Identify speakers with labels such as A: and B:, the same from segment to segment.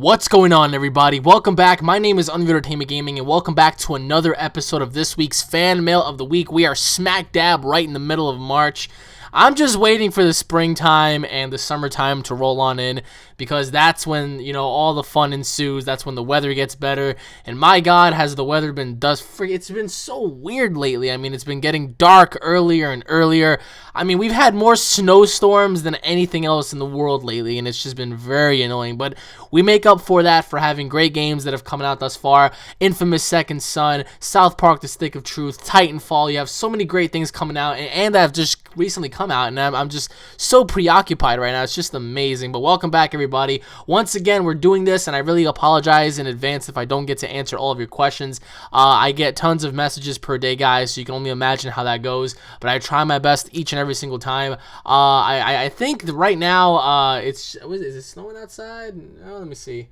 A: What's going on, everybody? Welcome back. My name is UnrealEntGaming, and welcome back to another episode of this week's Fan Mail of the Week. We are smack dab right in the middle of March. I'm just waiting for the springtime and the summertime to roll on in, because that's when, all the fun ensues. That's when the weather gets better. And my God, has the weather been it's been so weird lately. I mean, it's been getting dark earlier and earlier. I mean, we've had more snowstorms than anything else in the world lately, and it's just been very annoying. But we make up for that for having great games that have come out thus far. Infamous Second Son, South Park: The Stick of Truth, Titanfall. You have so many great things coming out, and that have just recently come out, and I'm just so preoccupied right now. It's just amazing. But welcome back, everybody. Once again, we're doing this, and I really apologize in advance if I don't get to answer all of your questions. I get tons of messages per day, guys, so you can only imagine how that goes, but I try my best each and every single time. I think that right now, is it snowing outside? Oh, let me see.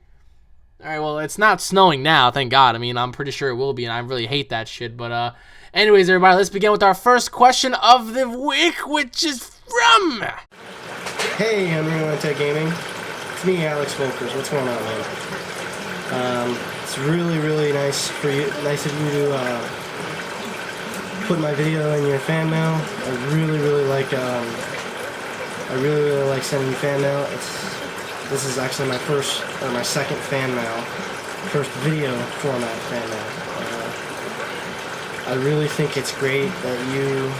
A: All right, well, it's not snowing now, thank God. I mean, I'm pretty sure it will be, and I really hate that shit. But anyways, everybody, let's begin with our first question of the week, which is from...
B: Hey, UnrealEntGaming. It's me, Alex Volkers. What's going on, man? It's really nice of you to put my video in your fan mail. I really like sending you fan mail. This is actually my second fan mail, first video format fan mail. I really think it's great that you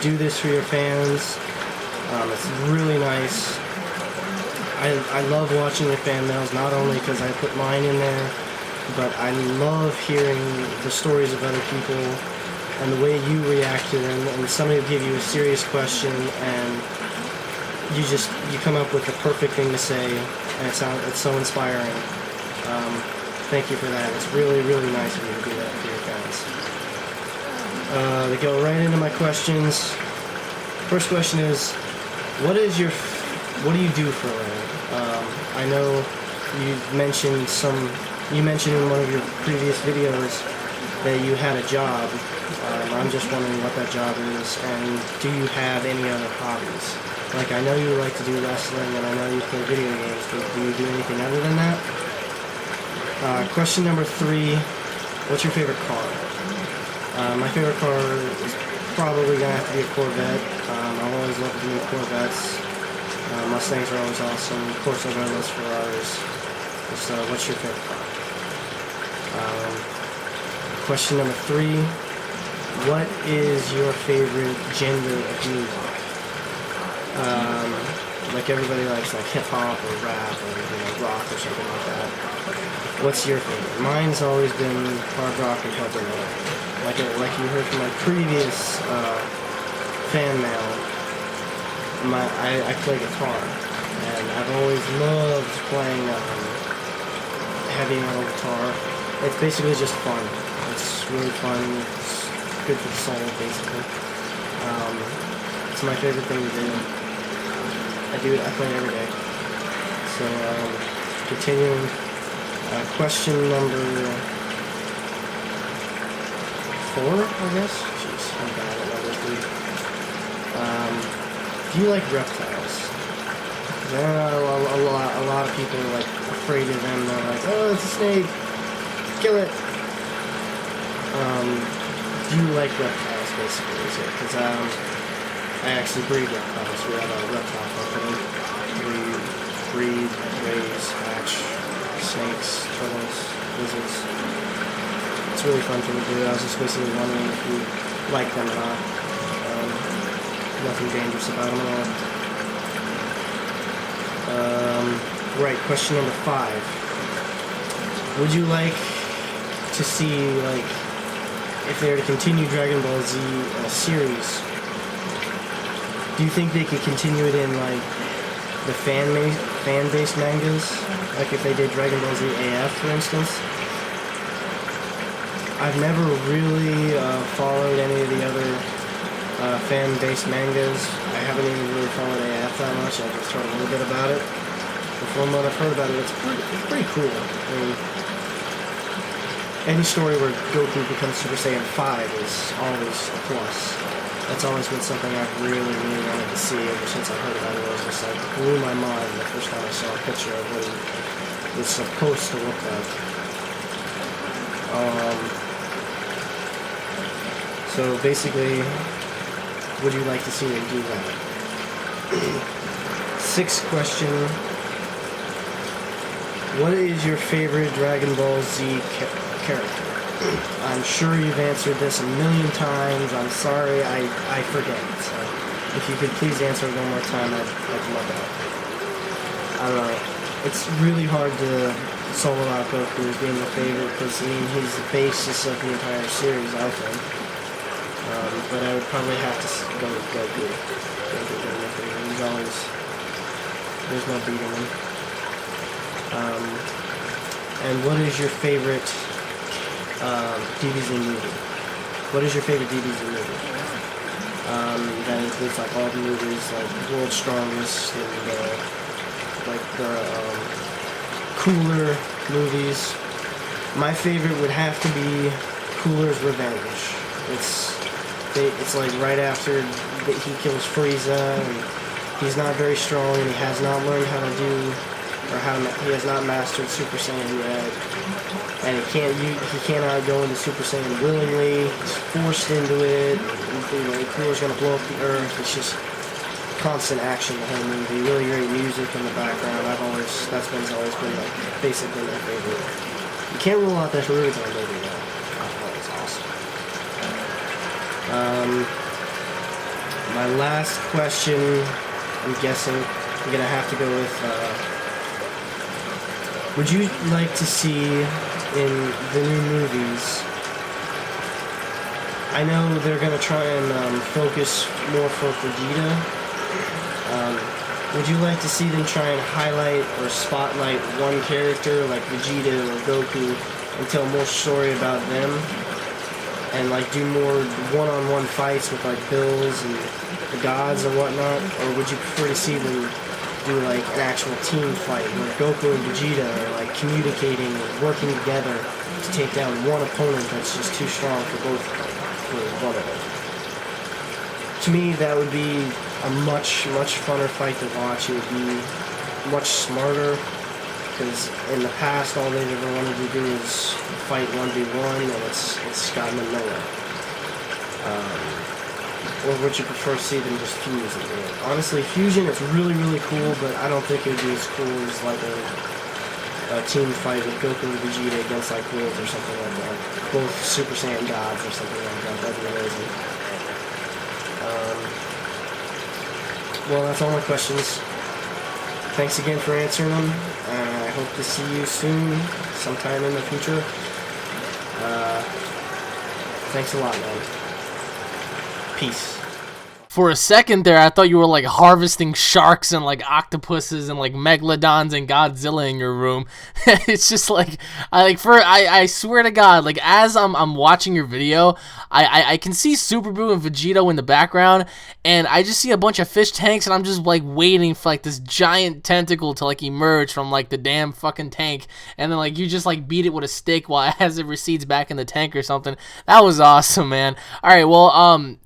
B: do this for your fans. It's really nice. I love watching your fan mails, not only because I put mine in there, but I love hearing the stories of other people and the way you react to them. And somebody will give you a serious question, and you come up with the perfect thing to say, and it's so inspiring. Thank you for that. It's really nice of you to do that for your fans. To go right into my questions. First question is, what do you do for a living? I know you mentioned in one of your previous videos that you had a job. I'm just wondering what that job is, and do you have any other hobbies? Like, I know you like to do wrestling, and I know you play video games, but do you do anything other than that? Question number 3, what's your favorite car? My favorite car is probably going to have to be a Corvette. I've always loved the new Corvettes. Mustangs are always awesome. Of course, I love those Ferraris. So, what's your favorite car? Question number 3, what is your favorite gender of music? Like everybody likes like hip-hop or rap or rock or something like that. What's your favorite? Mine's always been hard rock and country rock. Like you heard from my previous fan mail, I play guitar, and I've always loved playing heavy metal guitar. It's basically just fun. It's really fun. It's good for the soul, basically. It's my favorite thing to do. I play it every day. So, continuing. Question number 4, I guess? Jeez, I'm bad at numbers, dude. Do you like reptiles? There are a lot of people are, like, afraid of them. They're like, oh, it's a snake. Kill it. Do you like reptiles, basically, is it? Because, I actually breed reptiles. We have a reptile company. We breed, raise, hatch snakes, turtles, lizards. It's really fun for me to do. I was just basically wondering if you like them or not. Nothing dangerous about them at all. Right, question number 5. Would you like to see, like, if they were to continue Dragon Ball Z series, do you think they could continue it in, like, the fan-based mangas? Like if they did Dragon Ball Z AF, for instance? I've never really followed any of the other fan-based mangas. I haven't even really followed AF that much. I've just heard a little bit about it. But from what I've heard about it, it's pretty cool. I mean, any story where Goku becomes Super Saiyan 5 is always a plus. That's always been something I've really wanted to see ever since I heard about it. It was just like blew my mind the first time I saw a picture of is supposed to look like. So basically, would you like to see them do that? Sixth question. What is your favorite Dragon Ball Z character? I'm sure you've answered this a million times. I'm sorry, I forget. So if you could please answer it one more time, I'd love that. I don't know. It's really hard to solo out Goku as being my favorite because, I mean, he's the basis of the entire series, I think. But I would probably have to go with Goku. He's always... There's no beating him. And what is your favorite DBZ movie? What is your favorite DBZ movie? That includes like all the movies, like World's Strongest and like the Cooler movies. My favorite would have to be Cooler's Revenge. It's like right after he kills Frieza, and he's not very strong, and he has not learned how to do, or he has not mastered Super Saiyan yet, and he cannot go into Super Saiyan willingly. He's forced into it. Cooler's gonna blow up the Earth. It's just constant action the whole movie. Really great music in the background. That's always been like basically my favorite. You can't rule out that Hiruzen movie though. That was awesome. My last question, I'm guessing I'm gonna have to go with, would you like to see in the new movies, I know they're gonna try and focus more for Vegeta, would you like to see them try and highlight or spotlight one character like Vegeta or Goku and tell more story about them? And like do more one-on-one fights with like Bills and the gods and whatnot, or would you prefer to see them do like an actual team fight where Goku and Vegeta are like communicating and working together to take down one opponent that's just too strong for both of them, for one of them? To me, that would be a much funner fight to watch. It would be much smarter. Because in the past, all they've ever wanted to do is fight 1v1, and it's gotten them nowhere. Or would you prefer to see them just fuse it? Honestly, fusion is really cool, but I don't think it would be as cool as like a team fight with Goku and Vegeta against like Wolves or something like that. Both Super Saiyan gods or something like that. That'd be amazing. Well, that's all my questions. Thanks again for answering them. I hope to see you soon, sometime in the future. Thanks a lot, man. Peace.
A: For a second there, I thought you were like harvesting sharks and like octopuses and like megalodons and Godzilla in your room. It's just like I swear to God, like as I'm watching your video, I can see Super Boo and Vegito in the background, and I just see a bunch of fish tanks, and I'm just like waiting for like this giant tentacle to like emerge from like the damn fucking tank, and then like you just like beat it with a stick while as it recedes back in the tank or something. That was awesome, man. All right, well,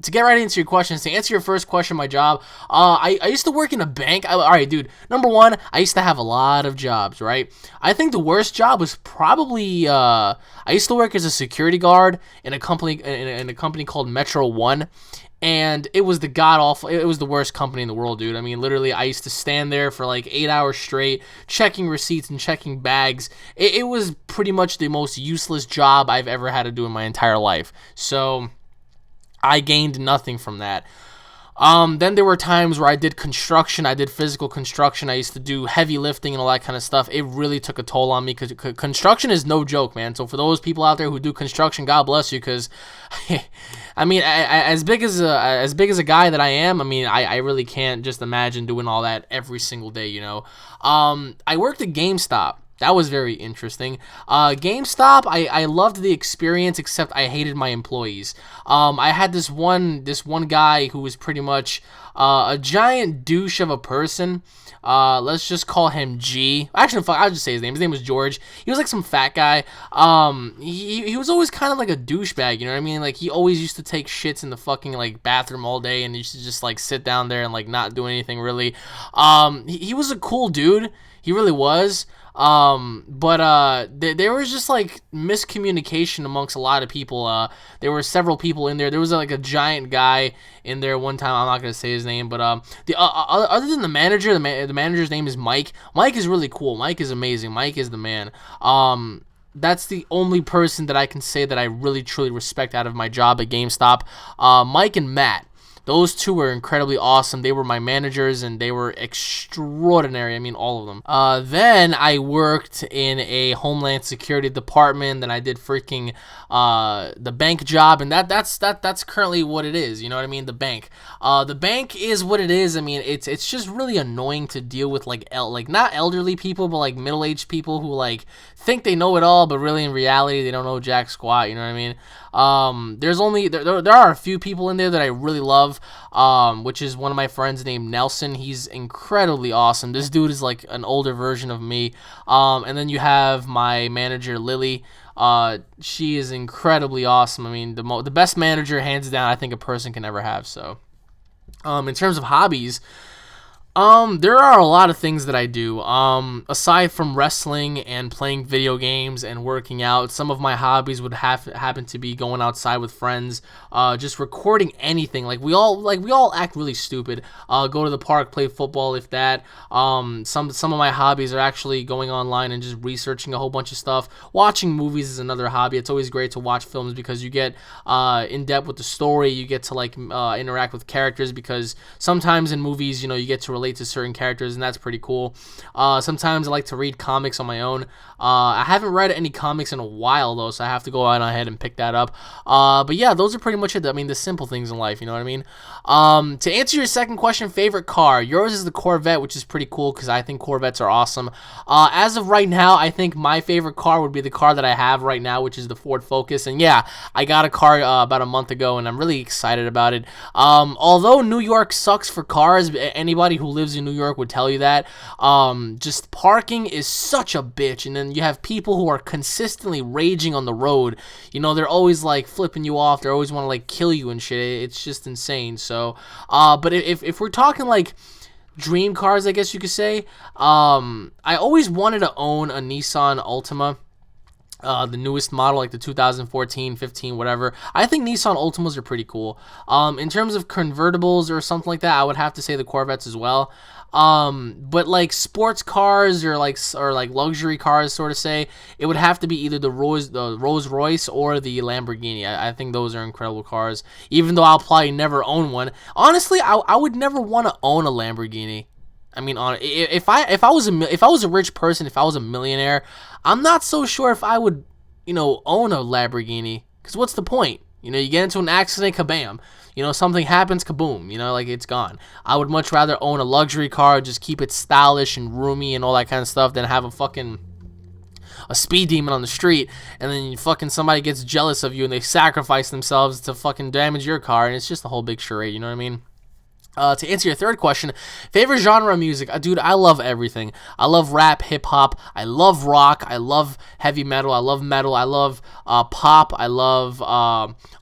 A: to get right into your questions, to answer your first question, my job, I used to work in a bank. All right, dude, number one, I used to have a lot of jobs, right? I think the worst job was probably I used to work as a security guard in a company called Metro One, and it was it was the worst company in the world, dude. I mean, literally, I used to stand there for like 8 hours straight, checking receipts and checking bags. It was pretty much the most useless job I've ever had to do in my entire life. So I gained nothing from that. Then there were times where I did construction. I did physical construction. I used to do heavy lifting and all that kind of stuff. It really took a toll on me because construction is no joke, man. So for those people out there who do construction, God bless you, because I mean, as big as a guy that I am, I mean, I really can't just imagine doing all that every single day, you know. I worked at GameStop. That was very interesting. GameStop, I loved the experience, except I hated my employees. I had this one guy who was pretty much A giant douche of a person. Let's just call him G. Actually, fuck, I'll just say his name. His name was George. He was like some fat guy. He was always kind of like a douchebag, you know what I mean? Like, he always used to take shits in the fucking, like, bathroom all day, and he used to just, like, sit down there and, like, not do anything really. He was a cool dude. He really was. But there was just like miscommunication amongst a lot of people. There were several people in there. There was like a giant guy in there one time. I'm not gonna say his name, but the other than the manager, the manager's name is Mike. Mike is really cool. Mike is amazing. Mike is the man. That's the only person that I can say that I really truly respect out of my job at GameStop. Mike and Matt. Those two were incredibly awesome. They were my managers, and they were extraordinary. I mean, all of them. Then I worked in a Homeland Security department. Then I did freaking the bank job, and that's currently what it is. You know what I mean? The bank. The bank is what it is. I mean, it's just really annoying to deal with, like not elderly people, but like middle-aged people who like think they know it all, but really in reality they don't know jack squat. You know what I mean? There are a few people in there that I really love, which is one of my friends named Nelson. He's incredibly awesome. This dude is like an older version of me. And then you have my manager Lily. She is incredibly awesome. I mean, the best manager, hands down, I think a person can ever have. So, in terms of hobbies, there are a lot of things that I do. Aside from wrestling and playing video games and working out, some of my hobbies would happen to be going outside with friends, just recording anything. Like we all act really stupid. Go to the park, play football, if that. Some of my hobbies are actually going online and just researching a whole bunch of stuff. Watching movies is another hobby. It's always great to watch films because you get in depth with the story. You get to like interact with characters, because sometimes in movies, you know, you get to relate to certain characters, and that's pretty cool. Sometimes I like to read comics on my own. I haven't read any comics in a while though, so I have to go on ahead and pick that up. But yeah, those are pretty much it. I mean, the simple things in life, you know what I mean? To answer your second question, favorite car. Yours is the Corvette, which is pretty cool because I think Corvettes are awesome. As of right now, I think my favorite car would be the car that I have right now, which is the Ford Focus. And yeah, I got a car about a month ago, and I'm really excited about it. Although New York sucks for cars, anybody who lives in New York would tell you that. Just parking is such a bitch, and then you have people who are consistently raging on the road. You know, they're always like flipping you off. They always want to like kill you and shit. It's just insane. So, but if we're talking like dream cars, I guess you could say, I always wanted to own a Nissan Altima. The newest model, like the 2014, 15, whatever. I think Nissan Altimas are pretty cool. In terms of convertibles or something like that, I would have to say the Corvettes as well. But like sports cars or like luxury cars, sort of say, it would have to be either the Rolls Royce or the Lamborghini. I think those are incredible cars. Even though I'll probably never own one. Honestly, I would never want to own a Lamborghini. I mean, if I was a rich person, if I was a millionaire, I'm not so sure if I would, you know, own a Lamborghini. Because what's the point? You know, you get into an accident, kabam. You know, something happens, kaboom. You know, like, it's gone. I would much rather own a luxury car, just keep it stylish and roomy and all that kind of stuff, than have a speed demon on the street, and then fucking somebody gets jealous of you and they sacrifice themselves to fucking damage your car, and it's just a whole big charade. You know what I mean? To answer your third question, favorite genre of music. Dude, I love everything. I love rap, hip-hop. I love rock. I love heavy metal. I love metal. I love pop. I love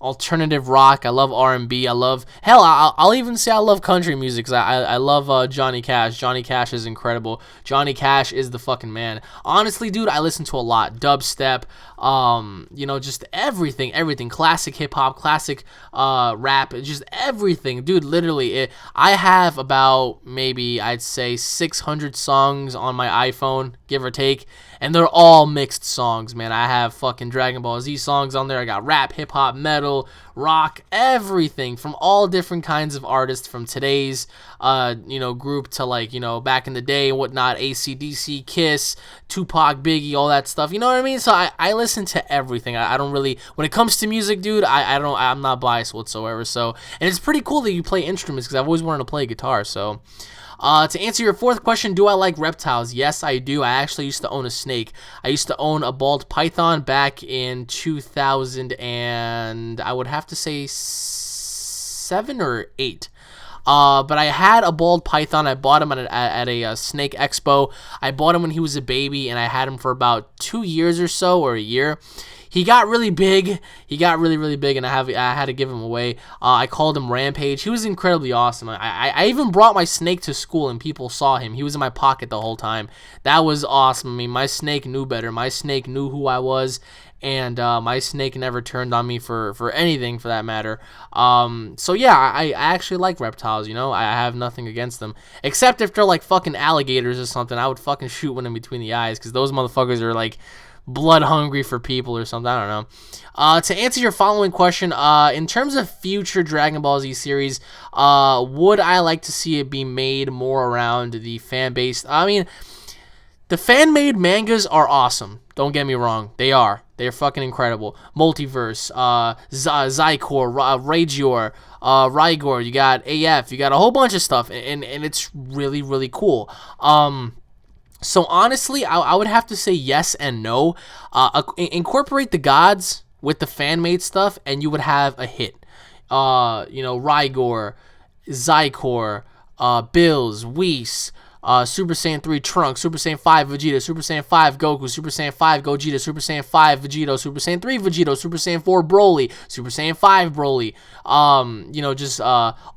A: alternative rock. I love R&B. I love... Hell, I'll even say I love country music, because I love Johnny Cash. Johnny Cash is incredible. Johnny Cash is the fucking man. Honestly, dude, I listen to a lot. Dubstep, you know, just everything. Classic hip-hop, classic rap, just everything. Dude, literally, I have about, maybe, I'd say 600 songs on my iPhone, give or take, and they're all mixed songs, man. I have fucking Dragon Ball Z songs on there. I got rap, hip-hop, metal, rock, everything from all different kinds of artists, from today's, you know, group to, like, you know, back in the day and whatnot, AC/DC, Kiss, Tupac, Biggie, all that stuff. You know what I mean? So I listen to everything. I don't really, when it comes to music, dude, I'm not biased whatsoever. So, and it's pretty cool that you play instruments, because I've always wanted to play guitar. So, to answer your fourth question, do I like reptiles? Yes, I do. I actually used to own a snake. I used to own a bald python back in 2000, and I would have to say 7 or 8. But I had a bald python. I bought him at a snake expo. I bought him when he was a baby, and I had him for about 2 years or so, or a year. He got really big. He got really, really big, and I had to give him away. I called him Rampage. He was incredibly awesome. I even brought my snake to school, and people saw him. He was in my pocket the whole time. That was awesome. I mean, my snake knew better. My snake knew who I was, and my snake never turned on me for anything, for that matter. So yeah, I actually like reptiles, you know. I have nothing against them, except if they're like fucking alligators or something. I would fucking shoot one in between the eyes, because those motherfuckers are like blood hungry for people or something. I don't know. To answer your following question, in terms of future Dragon Ball Z series, would I like to see it be made more around the fan base? I mean, the fan-made mangas are awesome. Don't get me wrong. They are. They're fucking incredible. Multiverse, Zycor, Ragior, Rigor, you got AF, you got a whole bunch of stuff, and it's really, really cool. So honestly, I would have to say yes and no. Incorporate the gods with the fan-made stuff, and you would have a hit. You know, Rigor, Zycor, Bills, Whis, Super Saiyan 3 Trunks, Super Saiyan 5 Vegeta, Super Saiyan 5 Goku, Super Saiyan 5 Gogeta, Super Saiyan 5 Vegito, Super Saiyan 3 Vegito, Super Saiyan 4 Broly, Super Saiyan 5 Broly, you know, just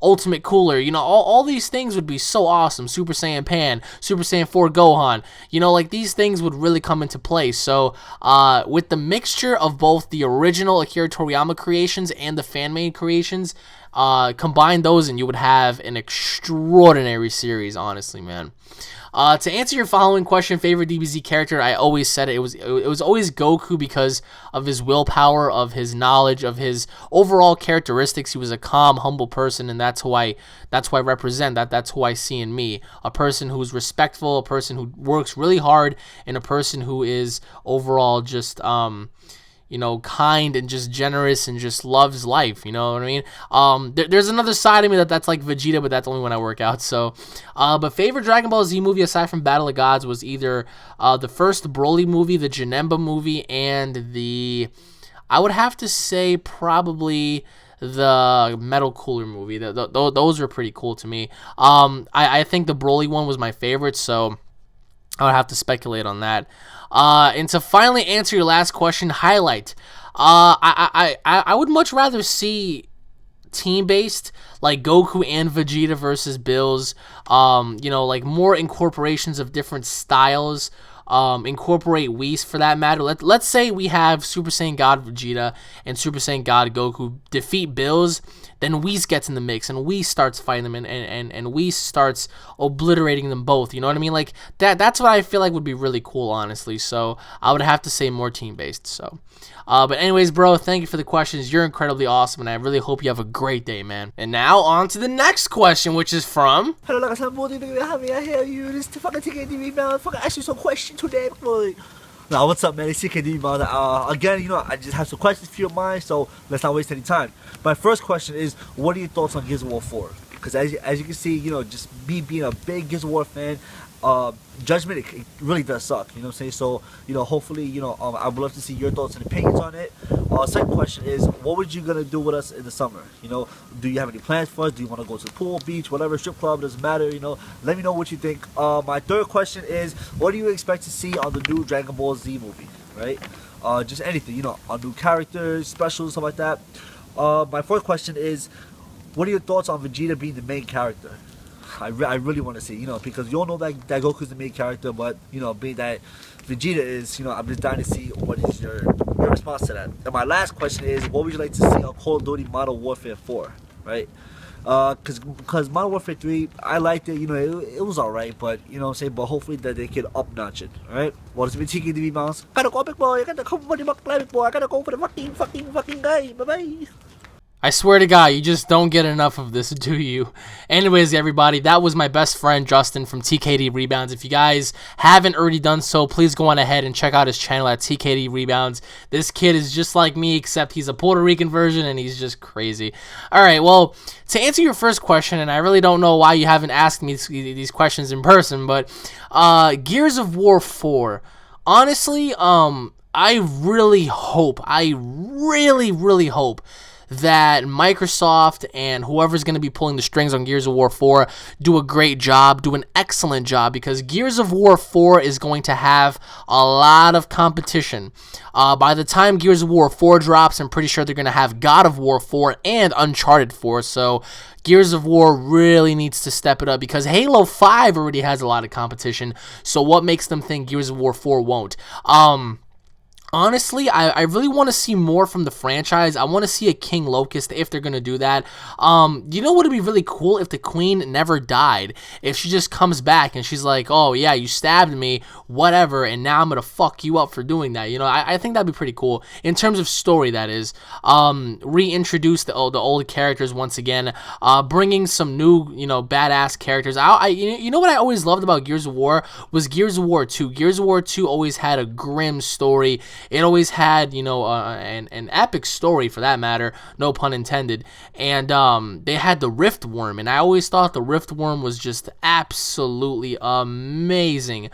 A: Ultimate Cooler, you know, all these things would be so awesome. Super Saiyan Pan, Super Saiyan 4 Gohan, you know, like these things would really come into play. So with the mixture of both the original Akira Toriyama creations and the fan-made creations, combine those and you would have an extraordinary series, honestly, man. To answer your following question, favorite DBZ character, I always said it was always Goku, because of his willpower, of his knowledge, of his overall characteristics. He was a calm, humble person, and that's who I represent. That's who I see in me. A person who's respectful, a person who works really hard, and a person who is overall just you know, kind and just generous and just loves life, you know what I mean? There's another side of me that's like Vegeta, but that's only when I work out. So, but favorite Dragon Ball Z movie aside from Battle of Gods was either the first Broly movie, the Janemba movie, and I would have to say probably the Metal Cooler movie. Those were pretty cool to me. I think the Broly one was my favorite, so I would have to speculate on that. And to finally answer your last question, highlight. I would much rather see team-based, like Goku and Vegeta versus Bills. You know, like more incorporations of different styles. Incorporate Whis for that matter. Let's say we have Super Saiyan God Vegeta and Super Saiyan God Goku defeat Bills, then Whis gets in the mix and Whis starts fighting them and Whis starts obliterating them both. You know what I mean? Like that's what I feel like would be really cool, honestly. So I would have to say more team based. So but anyways, bro, thank you for the questions. You're incredibly awesome, and I really hope you have a great day, man. And now on to the next question, which is from
C: Hello, like I said, what do you have me? I hear you. This is fucking TKD, man. Fucking ask you some questions today, boy. Now, what's up, man? It's TKD, man. Again, you know, I just have some questions for your mind, so let's not waste any time. My first question is, what are your thoughts on Gears of War 4? Because as you can see, you know, just me being a big Gears of War fan, Judgment, it really does suck, you know what I'm saying? So, you know, hopefully, you know, I would love to see your thoughts and opinions on it. Second question is, what would you gonna do with us in the summer? You know, do you have any plans for us? Do you want to go to the pool, beach, whatever, strip club, doesn't matter, you know? Let me know what you think. My third question is, what do you expect to see on the new Dragon Ball Z movie, right? Just anything, you know, on new characters, specials, stuff like that. My fourth question is, what are your thoughts on Vegeta being the main character? I really want to see, you know, because you all know that Goku's the main character, but, you know, being that Vegeta is, you know, I'm just dying to see what is your response to that. And my last question is, what would you like to see on Call of Duty Modern Warfare 4, right? Because Modern Warfare 3, I liked it, you know, it was alright, but, you know what I'm saying, but hopefully that they can up-notch it, alright? Well, it's been TKDB Mouse. Gotta go, big boy, I gotta come for the big boy, I gotta go for the fucking guy, bye-bye.
A: I swear to God, you just don't get enough of this, do you? Anyways, everybody, that was my best friend, Justin, from TKD Rebounds. If you guys haven't already done so, please go on ahead and check out his channel at TKD Rebounds. This kid is just like me, except he's a Puerto Rican version, and he's just crazy. All right, well, to answer your first question, and I really don't know why you haven't asked me these questions in person, but Gears of War 4, honestly, I really hope that Microsoft and whoever's going to be pulling the strings on Gears of War 4 do a great job, do an excellent job, because Gears of War 4 is going to have a lot of competition. By the time Gears of War 4 drops, I'm pretty sure they're going to have God of War 4 and Uncharted 4, so Gears of War really needs to step it up, because Halo 5 already has a lot of competition, so what makes them think Gears of War 4 won't? Honestly, I really want to see more from the franchise. I want to see a King Locust if they're going to do that. You know what would be really cool? If the Queen never died. If she just comes back and she's like, oh yeah, you stabbed me, whatever, and now I'm going to fuck you up for doing that. You know, I think that'd be pretty cool. In terms of story, that is. Reintroduce the old characters once again. Bringing some new, you know, badass characters. You know what I always loved about Gears of War was Gears of War 2. Gears of War 2 always had a grim story. It always had, you know, an epic story, for that matter, no pun intended. And they had the Rift Worm, and I always thought the Rift Worm was just absolutely amazing.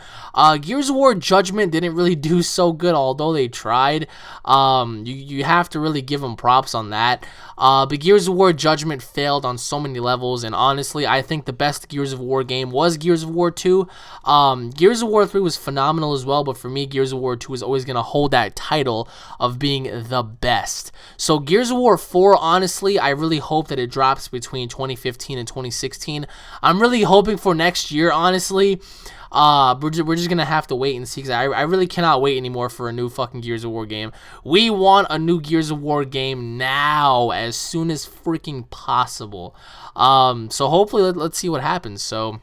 A: Gears of War Judgment didn't really do so good, although they tried. You have to really give them props on that. But Gears of War Judgment failed on so many levels, and honestly, I think the best Gears of War game was Gears of War 2. Gears of War 3 was phenomenal as well, but for me, Gears of War 2 is always going to hold that title of being the best. So Gears of War 4, honestly, I really hope that it drops between 2015 and 2016. I'm really hoping for next year, honestly. We're just gonna have to wait and see, because I really cannot wait anymore for a new fucking Gears of War game. We want a new Gears of War game now, as soon as freaking possible. So hopefully let's see what happens. So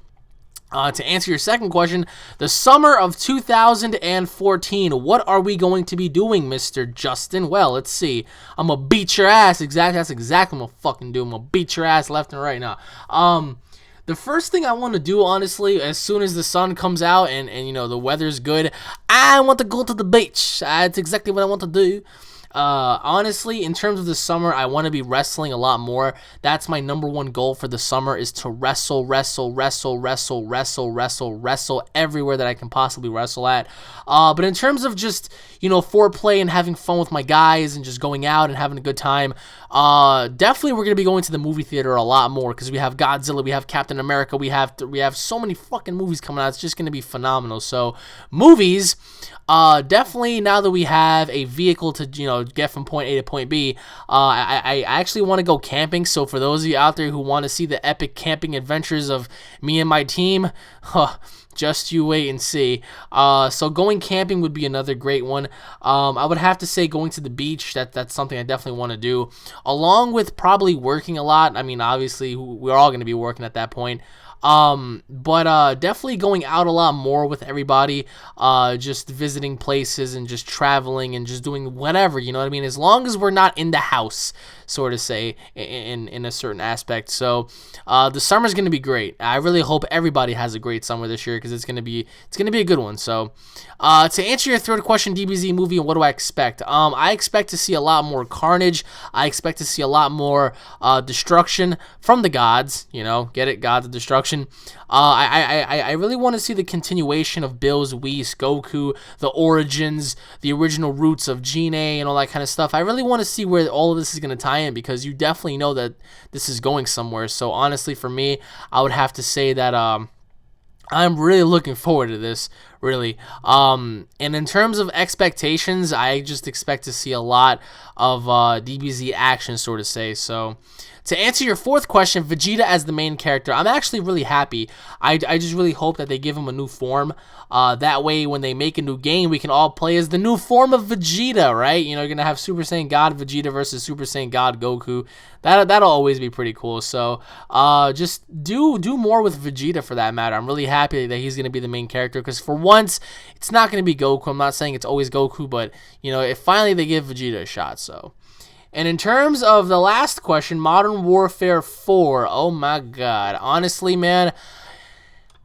A: to answer your second question, the summer of 2014, what are we going to be doing, Mr. Justin? Well, let's see. I'm gonna beat your ass. That's exactly what I'm gonna fucking do. I'm gonna beat your ass left and right now. The first thing I want to do, honestly, as soon as the sun comes out and you know, the weather's good, I want to go to the beach. That's exactly what I want to do. Honestly, in terms of the summer, I want to be wrestling a lot more. That's my number one goal for the summer, is to wrestle everywhere that I can possibly wrestle at. But in terms of just, you know, foreplay and having fun with my guys and just going out and having a good time, definitely we're going to be going to the movie theater a lot more, because we have Godzilla, we have Captain America, we have so many fucking movies coming out. It's just going to be phenomenal. So, movies, definitely now that we have a vehicle to, you know, get from point A to point B, I actually want to go camping. So for those of you out there who want to see the epic camping adventures of me and my team, just you wait and see. So going camping would be another great one. I would have to say going to the beach, that's something I definitely want to do, along with probably working a lot. I mean, obviously we're all going to be working at that point. But definitely going out a lot more with everybody, just visiting places and just traveling and just doing whatever, you know what I mean, as long as we're not in the house, sort of say, in a certain aspect. So the summer's gonna be great. I really hope everybody has a great summer this year, because it's gonna be a good one. So to answer your third question, DBZ movie, and what do I expect? I expect to see a lot more carnage. I expect to see a lot more destruction from the gods. You know, get it, gods of destruction. I really want to see the continuation of Bills, Whis, Goku, the origins, the original roots of Gene, and all that kind of stuff. I really want to see where all of this is going to tie in, because you definitely know that this is going somewhere. So honestly, for me, I would have to say that I'm really looking forward to this, really. And in terms of expectations, I just expect to see a lot of DBZ action, sort of say. So to answer your fourth question, Vegeta as the main character, I'm actually really happy. I just really hope that they give him a new form. That way, when they make a new game, we can all play as the new form of Vegeta, right? You know, you're going to have Super Saiyan God Vegeta versus Super Saiyan God Goku. That'll always be pretty cool. So just do more with Vegeta, for that matter. I'm really happy that he's going to be the main character, because for once, it's not going to be Goku. I'm not saying it's always Goku, but, you know, if finally they give Vegeta a shot, so. And in terms of the last question, Modern Warfare 4, oh my god. Honestly, man,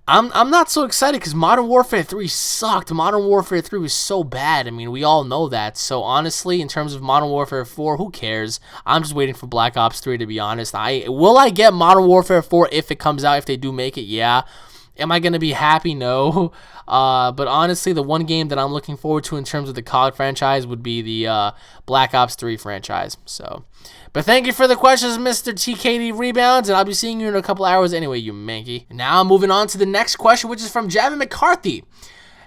A: I'm not so excited, because Modern Warfare 3 sucked. Modern Warfare 3 was so bad. I mean, we all know that. So honestly, in terms of Modern Warfare 4, who cares? I'm just waiting for Black Ops 3, to be honest. Will I get Modern Warfare 4 if it comes out, if they do make it? Yeah. Am I going to be happy? No. But honestly, the one game that I'm looking forward to in terms of the COD franchise would be the Black Ops 3 franchise. So, but thank you for the questions, Mr. TKD Rebounds, and I'll be seeing you in a couple hours anyway, you manky. Now, moving on to the next question, which is from Javin McCarthy.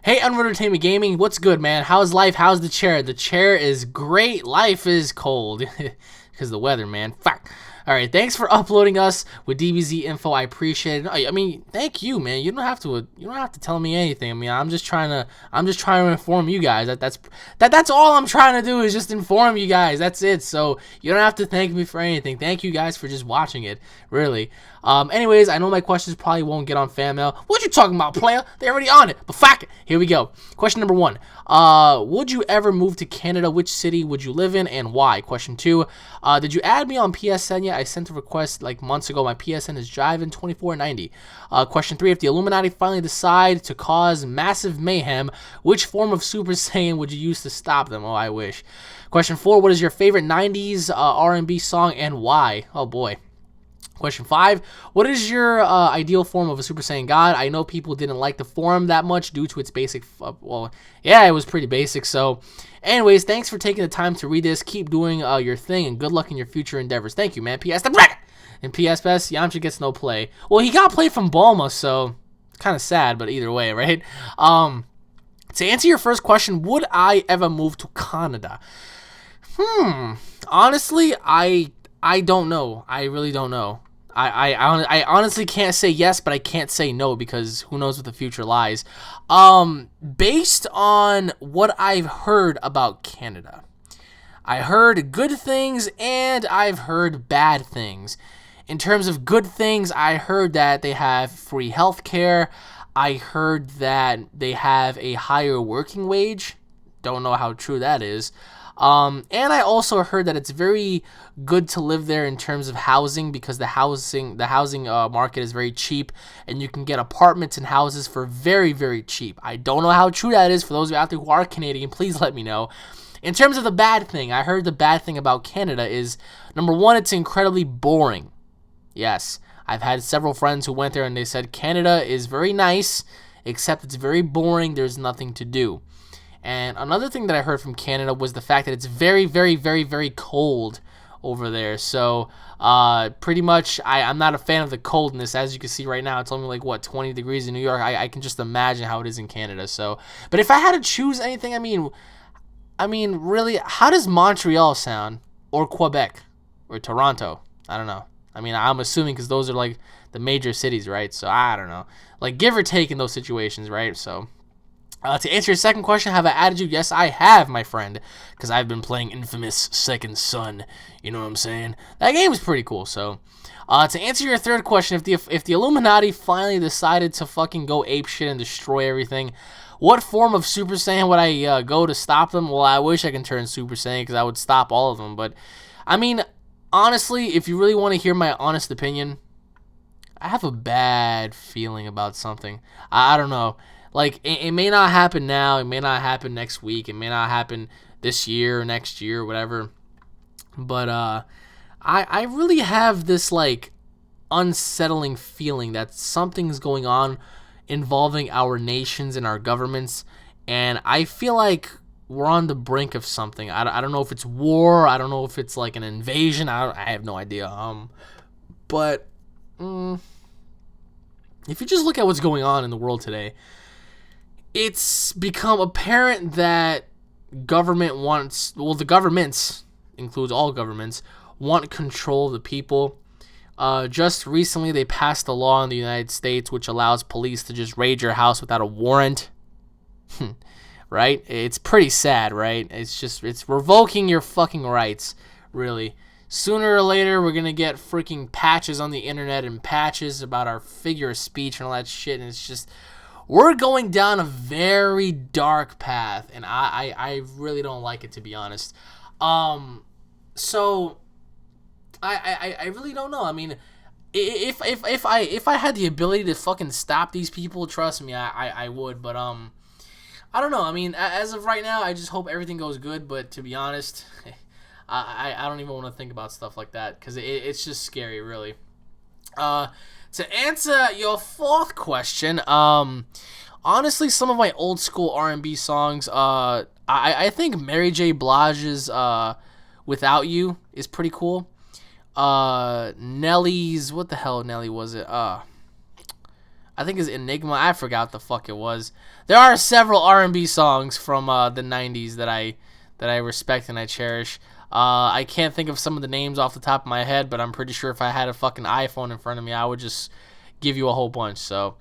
A: Hey, UnrealEntGaming, what's good, man? How's life? How's the chair? The chair is great. Life is cold. Because the weather, man. Fuck. All right, thanks for uploading us with DBZ info. I appreciate it. I mean, thank you, man. You don't have to tell me anything. I mean, I'm just trying to inform you guys. That's all I'm trying to do is just inform you guys. That's it. So you don't have to thank me for anything. Thank you guys for just watching it. Really. Anyways, I know my questions probably won't get on fan mail. What you talking about, player? They already on it. But fuck it. Here we go. Question number 1. Would you ever move to Canada? Which city would you live in and why? Question 2. Did you add me on PSN yet? I sent a request like months ago. My PSN is Jiven2490. Question 3. If the Illuminati finally decide to cause massive mayhem, which form of Super Saiyan would you use to stop them? Oh, I wish. Question 4. What is your favorite 90s R&B song and why? Oh, boy. Question 5. What is your ideal form of a Super Saiyan God? I know people didn't like the form that much due to its basic... well, yeah, it was pretty basic. So, anyways, thanks for taking the time to read this. Keep doing your thing, and good luck in your future endeavors. Thank you, man. P.S. The bracket! And P.S. Best, Yamcha gets no play. Well, he got play from Bulma, so it's kind of sad, but either way, right? To answer your first question, would I ever move to Canada? Honestly, I don't know. I really don't know. I honestly can't say yes, but I can't say no because who knows what the future lies. Based on what I've heard about Canada, I heard good things and I've heard bad things. In terms of good things, I heard that they have free healthcare. I heard that they have a higher working wage. Don't know how true that is. And I also heard that it's very good to live there in terms of housing because the housing market is very cheap and you can get apartments and houses for very, very cheap. I don't know how true that is. For those of you out there who are Canadian, please let me know. In terms of the bad thing, I heard the bad thing about Canada is, number 1, it's incredibly boring. Yes, I've had several friends who went there and they said Canada is very nice, except it's very boring. There's nothing to do. And another thing that I heard from Canada was the fact that it's very, very, very, very cold over there. So pretty much I'm not a fan of the coldness. As you can see right now, it's only like, what, 20 degrees in New York. I can just imagine how it is in Canada. So, but if I had to choose anything, I mean, really, how does Montreal sound? Or Quebec? Or Toronto? I don't know. I mean, I'm assuming because those are like the major cities, right? So I don't know. Like, give or take in those situations, right? So... to answer your second question, have I added you? Yes, I have, my friend, because I've been playing Infamous Second Son. You know what I'm saying? That game is pretty cool. So, to answer your third question, if the Illuminati finally decided to fucking go apeshit and destroy everything, what form of Super Saiyan would I go to stop them? Well, I wish I can turn Super Saiyan because I would stop all of them. But, I mean, honestly, if you really want to hear my honest opinion, I have a bad feeling about something. I don't know. Like, it may not happen now, it may not happen next week, it may not happen this year or next year or whatever. But I really have this, like, unsettling feeling that something's going on involving our nations and our governments. And I feel like we're on the brink of something. I don't know if it's war, I don't know if it's, like, an invasion, I have no idea. But if you just look at what's going on in the world today, it's become apparent that the governments, includes all governments, want control of the people. Just recently, they passed a law in the United States which allows police to just raid your house without a warrant. Right? It's pretty sad, right? It's revoking your fucking rights, really. Sooner or later, we're gonna get freaking patches on the internet and patches about our figure of speech and all that shit, and it's just... we're going down a very dark path, and I really don't like it, to be honest. So I really don't know. I mean, if I had the ability to fucking stop these people, trust me, I would. But I don't know. I mean, as of right now, I just hope everything goes good. But to be honest, I don't even want to think about stuff like that because it's just scary, really. To answer your fourth question, honestly, some of my old school R&B songs, I think Mary J. Blige's "Without You" is pretty cool. Nelly's, what the hell Nelly was it? I think it's Enigma. I forgot the fuck it was. There are several R&B songs from the '90s that I respect and I cherish. I can't think of some of the names off the top of my head, but I'm pretty sure if I had a fucking iPhone in front of me, I would just give you a whole bunch. So,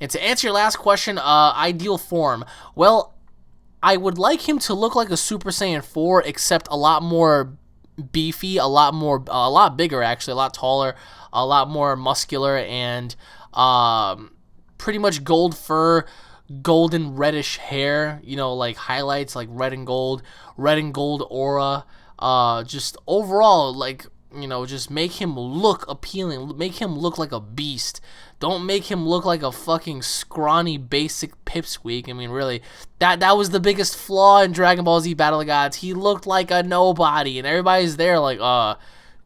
A: and to answer your last question, ideal form. Well, I would like him to look like a Super Saiyan 4, except a lot more beefy, a lot bigger actually, a lot taller, a lot more muscular, and pretty much gold fur, golden reddish hair, you know, like highlights like red and gold aura. Just overall, like, you know, just make him look appealing, make him look like a beast. Don't make him look like a fucking scrawny basic pipsqueak. I mean, really, that was the biggest flaw in Dragon Ball Z Battle of Gods. He looked like a nobody, and everybody's there like,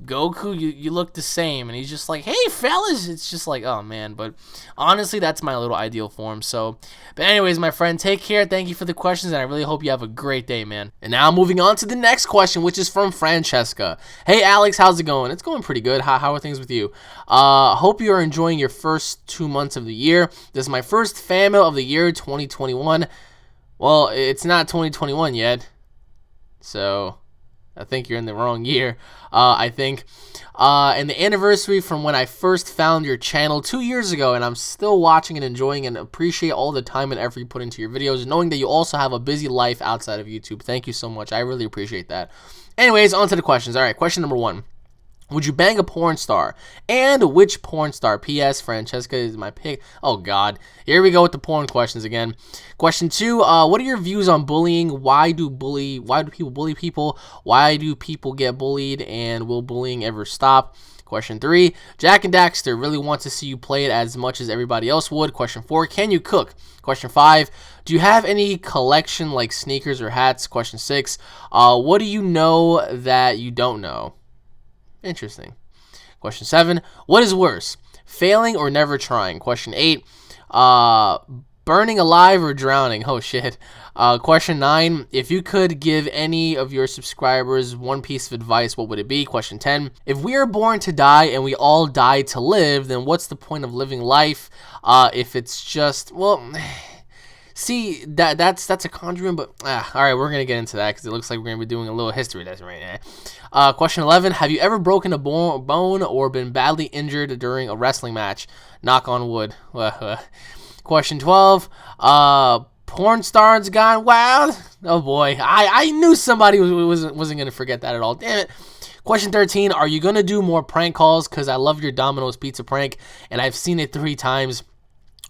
A: Goku, you look the same. And he's just like, hey, fellas. It's just like, oh, man. But honestly, that's my little ideal form. So, but anyways, my friend, take care. Thank you for the questions, and I really hope you have a great day, man. And now moving on to the next question, which is from Francesca. Hey, Alex, how's it going? It's going pretty good. How are things with you? Hope you are enjoying your first 2 months of the year. This is my first fan mail of the year, 2021. Well, it's not 2021 yet. So I think you're in the wrong year, I think. And the anniversary from when I first found your channel 2 years ago, and I'm still watching and enjoying and appreciate all the time and effort you put into your videos, knowing that you also have a busy life outside of YouTube. Thank you so much. I really appreciate that. Anyways, on to the questions. All right, question number 1. Would you bang a porn star? And which porn star? P.S. Francesca is my pick. Oh, God. Here we go with the porn questions again. Question 2. What are your views on bullying? Why do people bully people? Why do people get bullied? And will bullying ever stop? Question 3. Jack and Daxter really want to see you play it as much as everybody else would. Question 4. Can you cook? Question 5. Do you have any collection like sneakers or hats? Question 6. What do you know that you don't know? Interesting. Question 7. What is worse, failing or never trying? Question 8. Burning alive or drowning? Oh, shit. Question 9. If you could give any of your subscribers one piece of advice, what would it be? Question 10. If we are born to die and we all die to live, then what's the point of living life if it's just, well... See, that's a conjuring, but all right, we're gonna get into that because it looks like we're gonna be doing a little history lesson right now. Question 11: have you ever broken a bone or been badly injured during a wrestling match? Knock on wood. Question 12: porn stars gone wild? Oh boy, I knew somebody wasn't gonna forget that at all. Damn it. Question 13: are you gonna do more prank calls? Because I love your Domino's pizza prank, and I've seen it 3 times.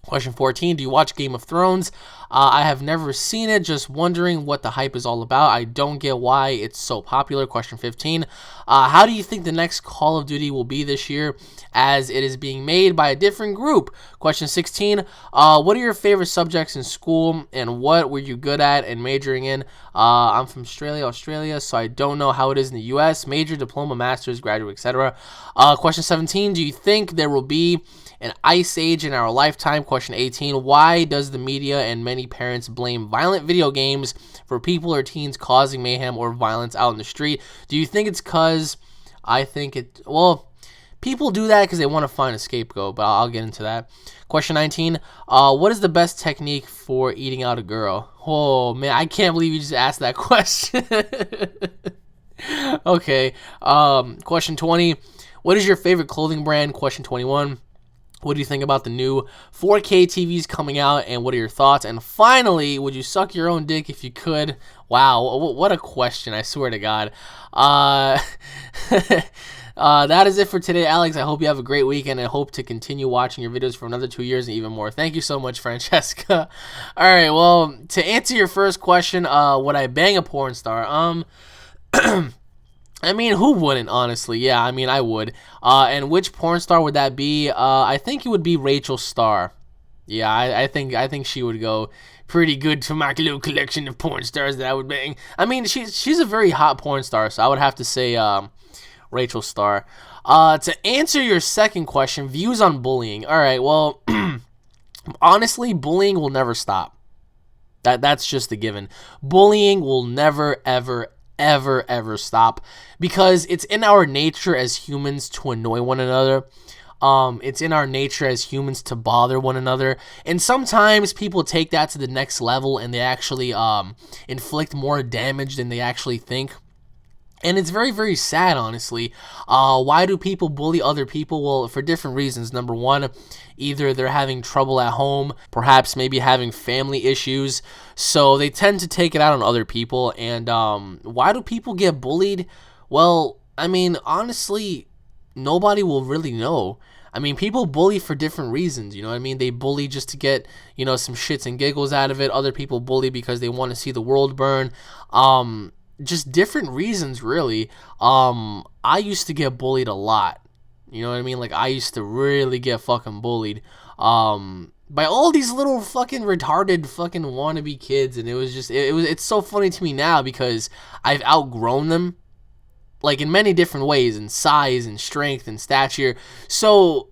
A: Question 14, do you watch Game of Thrones? I have never seen it, just wondering what the hype is all about. I don't get why it's so popular. Question 15, how do you think the next Call of Duty will be this year as it is being made by a different group? Question 16, what are your favorite subjects in school and what were you good at and majoring in? I'm from Australia, so I don't know how it is in the US. Major, diploma, master's, graduate, etc. Question 17, do you think there will be an ice age in our lifetime? Question 18, why does the media and many parents blame violent video games for people or teens causing mayhem or violence out in the street? Do you think it's because, I think it, well, people do that because they want to find a scapegoat, but I'll get into that. Question 19, what is the best technique for eating out a girl? Oh, man, I can't believe you just asked that question. Okay, question 20, what is your favorite clothing brand? Question 21, what do you think about the new 4K TVs coming out, and what are your thoughts? And finally, would you suck your own dick if you could? Wow, what a question, I swear to God. That is it for today, Alex. I hope you have a great weekend, and I hope to continue watching your videos for another 2 years and even more. Thank you so much, Francesca. All right, well, to answer your first question, would I bang a porn star? I mean, who wouldn't, honestly? Yeah, I mean, I would. And which porn star would that be? I think it would be Rachel Starr. Yeah, I think she would go pretty good to my little collection of porn stars that I would bang. I mean, she's a very hot porn star, so I would have to say Rachel Starr. To answer your second question, views on bullying. All right, well, honestly, bullying will never stop. That's just a given. Bullying will never, ever, ever, ever stop because it's in our nature as humans to annoy one another. It's in our nature as humans to bother one another, and sometimes people take that to the next level and they actually inflict more damage than they actually think. And it's very, very sad, honestly. Why do people bully other people? Well, for different reasons. Number one, either they're having trouble at home, perhaps maybe having family issues, so they tend to take it out on other people. And why do people get bullied? Well, I mean, honestly, nobody will really know. I mean, people bully for different reasons, you know what I mean? They bully just to get, some shits and giggles out of it. Other people bully because they want to see the world burn. Just different reasons, really. I used to get bullied a lot. You know what I mean? Like, I used to really get fucking bullied. By all these little fucking retarded fucking wannabe kids, and it was just, it's so funny to me now because I've outgrown them. Like, in many different ways, in size and strength and stature. So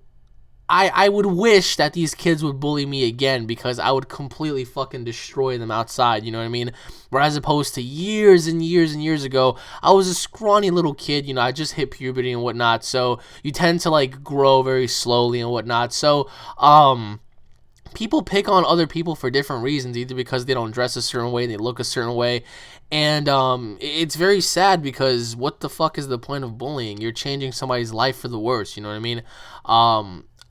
A: I would wish that these kids would bully me again because I would completely fucking destroy them outside, you know what I mean? Whereas opposed to years and years and years ago, I was a scrawny little kid, I just hit puberty and whatnot, so you tend to, like, grow very slowly and whatnot. So, people pick on other people for different reasons, either because they don't dress a certain way, they look a certain way, and it's very sad because what the fuck is the point of bullying? You're changing somebody's life for the worse, you know what I mean?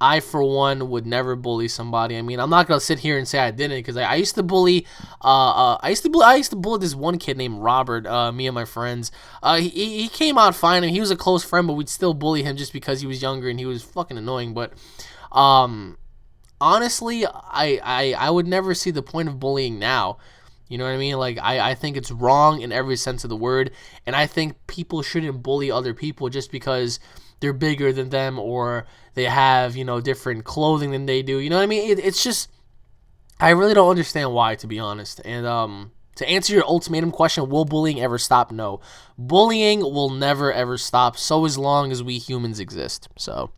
A: I, for one, would never bully somebody. I mean, I'm not gonna sit here and say I didn't, because I used to bully. I used to bully this one kid named Robert. Me and my friends. He came out fine, and he was a close friend, but we'd still bully him just because he was younger and he was fucking annoying. But honestly, I would never see the point of bullying now. You know what I mean? Like, I think it's wrong in every sense of the word, and I think people shouldn't bully other people just because they're bigger than them or they have, different clothing than they do. You know what I mean? It's just, I really don't understand why, to be honest. And to answer your ultimatum question, will bullying ever stop? No. Bullying will never, ever stop, so as long as we humans exist. So,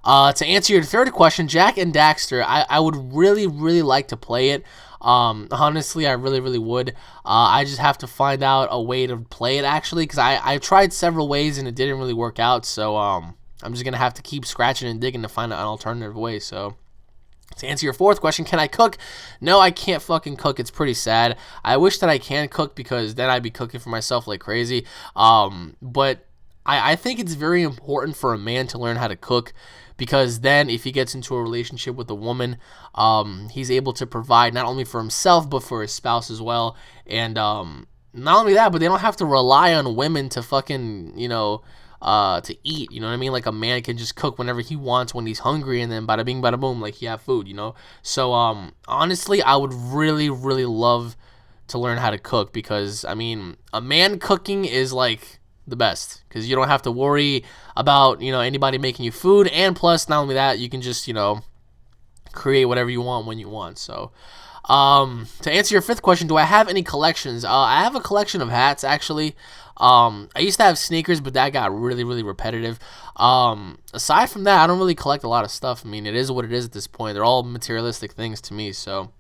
A: to answer your third question, Jak and Daxter, I would really, really like to play it. Honestly, I really, really would. I just have to find out a way to play it, actually, because I've tried several ways and it didn't really work out, so I'm just gonna have to keep scratching and digging to find an alternative way. So, to answer your fourth question, can I cook? No, I can't fucking cook. It's pretty sad. I wish that I can cook because then I'd be cooking for myself like crazy. But I think it's very important for a man to learn how to cook, because then if he gets into a relationship with a woman, he's able to provide not only for himself but for his spouse as well. And not only that, but they don't have to rely on women to fucking, to eat. You know what I mean? Like, a man can just cook whenever he wants when he's hungry, and then bada bing bada boom, like, he have food, So honestly, I would really, really love to learn how to cook, because I mean, a man cooking is like the best, because you don't have to worry about anybody making you food, and plus, not only that, you can just create whatever you want when you want. So to answer your fifth question, do I have any collections? I have a collection of hats, actually. I used to have sneakers, but that got really, really repetitive. Aside from that, I don't really collect a lot of stuff. I mean, it is what it is at this point. They're all materialistic things to me. So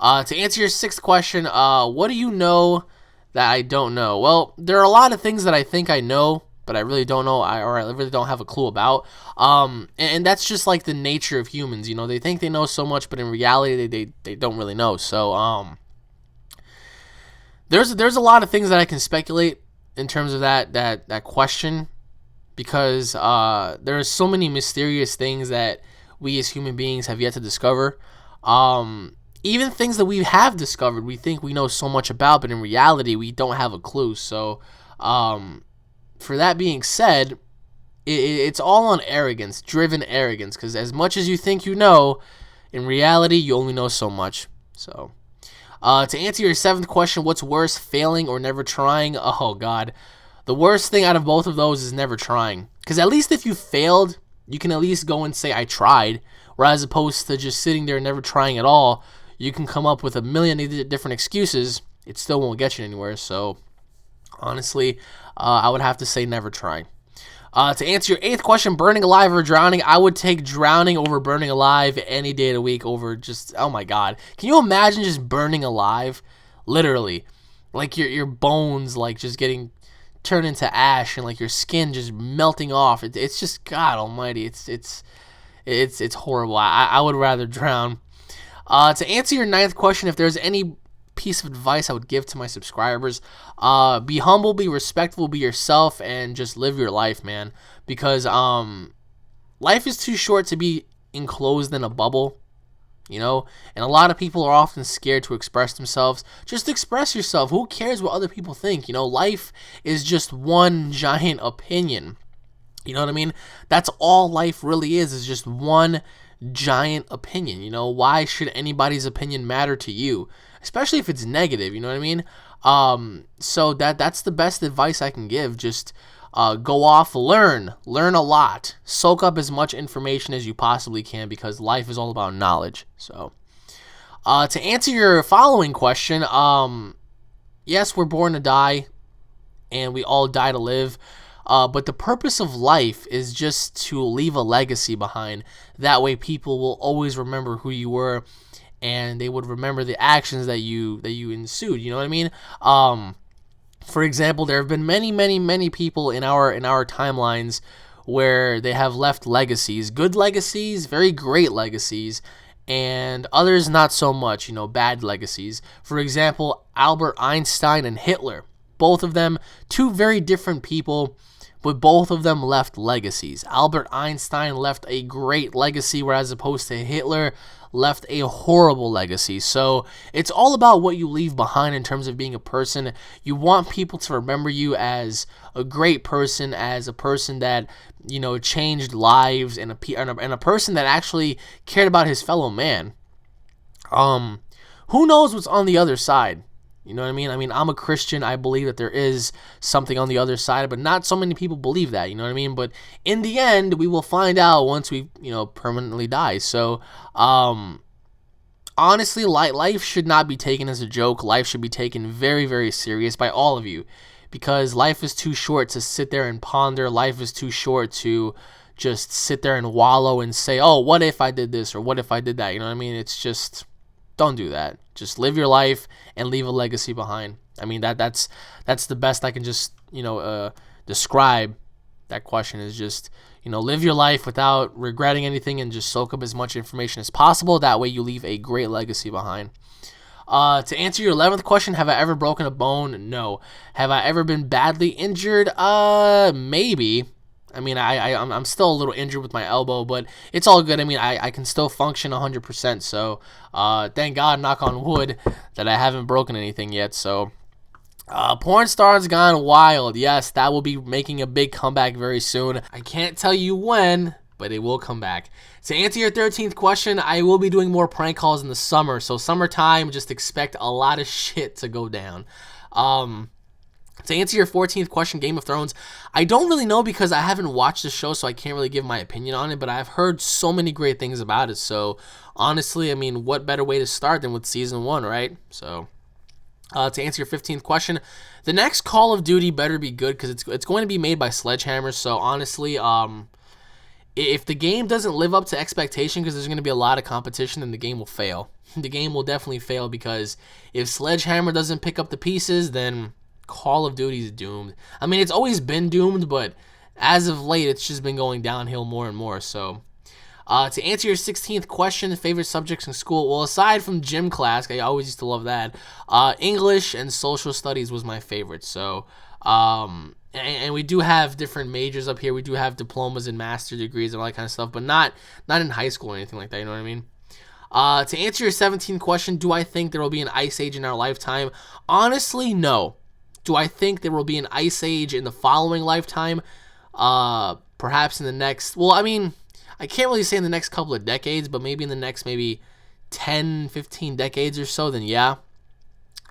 A: to answer your sixth question, what do you know that I don't know? Well, there are a lot of things that I think I know, but I really don't know, or I really don't have a clue about. And that's just like the nature of humans. They think they know so much, but in reality, they don't really know. So there's a lot of things that I can speculate in terms of that question, because there are so many mysterious things that we as human beings have yet to discover. Even things that we have discovered, we think we know so much about, but in reality, we don't have a clue. So, for that being said, it's all on arrogance, driven arrogance, because as much as you think you know, in reality, you only know so much. So, to answer your seventh question, what's worse, failing or never trying? Oh, God. The worst thing out of both of those is never trying. Because at least if you failed, you can at least go and say, I tried. Whereas opposed to just sitting there and never trying at all, you can come up with a million different excuses. It still won't get you anywhere. So, honestly, I would have to say never trying. To answer your 8th question, burning alive or drowning, I would take drowning over burning alive any day of the week over just, oh my god. Can you imagine just burning alive? Literally. Like your bones like just getting turned into ash and like your skin just melting off. It's just, God almighty. It's horrible. I would rather drown. To answer your 9th question, if there's any piece of advice I would give to my subscribers, be humble, be respectful, be yourself, and just live your life, man. Because life is too short to be enclosed in a bubble, you know. And a lot of people are often scared to express themselves. Just express yourself. Who cares what other people think? You know, life is just one giant opinion. You know what I mean? That's all life really is just one giant opinion. You know, why should anybody's opinion matter to you? Especially if it's negative, you know what I mean? So that's the best advice I can give. Just go off, learn a lot, soak up as much information as you possibly can, because life is all about knowledge. So to answer your following question, yes, we're born to die, and we all die to live. But the purpose of life is just to leave a legacy behind. That way people will always remember who you were, and they would remember the actions that you ensued. You know what I mean? For example, there have been many people in our timelines where they have left legacies, good legacies, very great legacies, and others not so much, you know, bad legacies. For example, Albert Einstein and Hitler, both of them two very different people, but both of them left legacies. Albert Einstein left a great legacy, whereas opposed to Hitler left a horrible legacy. So it's all about what you leave behind in terms of being a person. You want people to remember you as a great person, as a person that, you know, changed lives, and a person that actually cared about his fellow man. Who knows what's on the other side? You know what I mean? I mean, I'm a Christian. I believe that there is something on the other side, but not so many people believe that. You know what I mean? But in the end, we will find out once we, you know, permanently die. So, honestly, life should not be taken as a joke. Life should be taken very, very serious by all of you, because life is too short to sit there and ponder. Life is too short to just sit there and wallow and say, oh, what if I did this, or what if I did that? You know what I mean? It's just, don't do that. Just live your life and leave a legacy behind. I mean, that's the best I can just, you know, describe that question, is just, you know, live your life without regretting anything, and just soak up as much information as possible. That way you leave a great legacy behind. To answer your 11th question, have I ever broken a bone? No. Have I ever been badly injured? Maybe. I mean, I'm still a little injured with my elbow, but it's all good. I mean, I can still function 100%. So, thank God, knock on wood, that I haven't broken anything yet. So, Porn Stars Gone Wild. Yes, that will be making a big comeback very soon. I can't tell you when, but it will come back. To answer your 13th question, I will be doing more prank calls in the summer. So, summertime, just expect a lot of shit to go down. To answer your 14th question, Game of Thrones, I don't really know, because I haven't watched the show, so I can't really give my opinion on it, but I've heard so many great things about it. So, honestly, I mean, what better way to start than with Season 1, right? So, to answer your 15th question, the next Call of Duty better be good, because it's going to be made by Sledgehammer. So, honestly, if the game doesn't live up to expectation, because there's going to be a lot of competition, then the game will fail. The game will definitely fail, because if Sledgehammer doesn't pick up the pieces, then Call of Duty is doomed. I mean, it's always been doomed, but as of late, it's just been going downhill more and more. So, to answer your 16th question, favorite subjects in school, well, aside from gym class, I always used to love that, English and social studies was my favorite. So, and we do have different majors up here. We do have diplomas and master degrees and all that kind of stuff, but not in high school or anything like that, you know what I mean? To answer your 17th question, do I think there will be an ice age in our lifetime? Honestly, no. Do I think there will be an ice age in the following lifetime? Perhaps in the next, well, I mean, I can't really say in the next couple of decades, but maybe in the next 10, 15 decades or so, then yeah.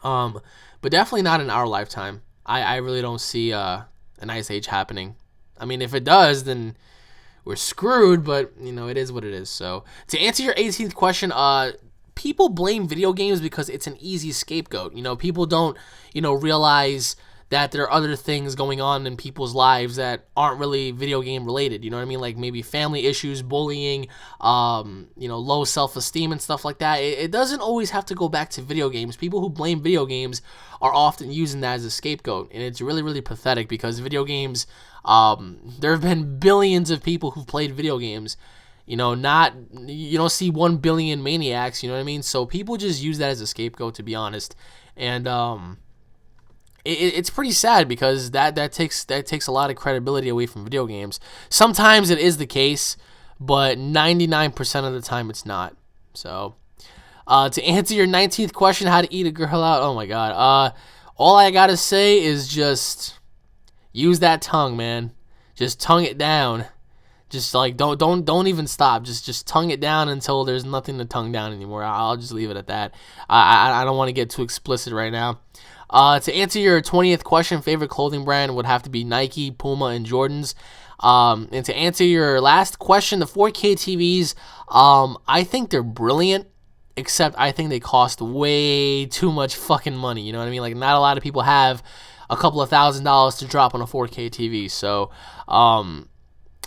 A: But definitely not in our lifetime. I really don't see an ice age happening. I mean, if it does, then we're screwed, but, you know, it is what it is. So, to answer your 18th question, people blame video games because it's an easy scapegoat. You know, people don't, you know, realize that there are other things going on in people's lives that aren't really video game related. You know what I mean? Like maybe family issues, bullying, low self-esteem and stuff like that. It doesn't always have to go back to video games. People who blame video games are often using that as a scapegoat, and it's really, really pathetic because video games, there have been billions of people who've played video games. You don't see 1 billion maniacs, you know what I mean? So people just use that as a scapegoat, to be honest. And it's pretty sad because that takes a lot of credibility away from video games. Sometimes it is the case, but 99% of the time it's not. So, to answer your 19th question, how to eat a girl out, oh my god. All I gotta say is just use that tongue, man. Just tongue it down. Just like don't even stop. Just tongue it down until there's nothing to tongue down anymore. I'll just leave it at that. I don't want to get too explicit right now. To answer your 20th question, favorite clothing brand would have to be Nike, Puma, and Jordans. And to answer your last question, the 4K TVs, I think they're brilliant, except I think they cost way too much fucking money. You know what I mean? Like not a lot of people have a couple of $1,000s to drop on a 4K TV. So,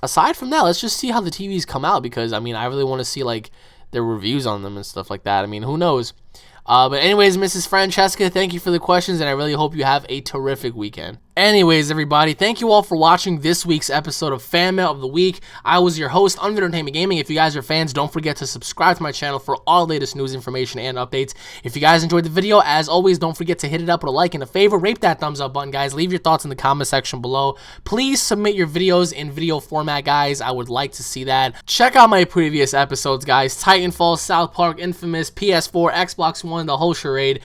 A: aside from that, let's just see how the TVs come out because, I mean, I really want to see, like, their reviews on them and stuff like that. I mean, who knows? But anyways, Mrs. Francesca, thank you for the questions, and I really hope you have a terrific weekend. Anyways, everybody, thank you all for watching this week's episode of Fan Mail of the Week. I was your host, UnrealEntGaming. If you guys are fans, don't forget to subscribe to my channel for all the latest news, information, and updates. If you guys enjoyed the video, as always, don't forget to hit it up with a like and a favor. Rate that thumbs up button, guys. Leave your thoughts in the comment section below. Please submit your videos in video format, guys. I would like to see that. Check out my previous episodes, guys. Titanfall, South Park, Infamous, PS4, Xbox One, the whole charade.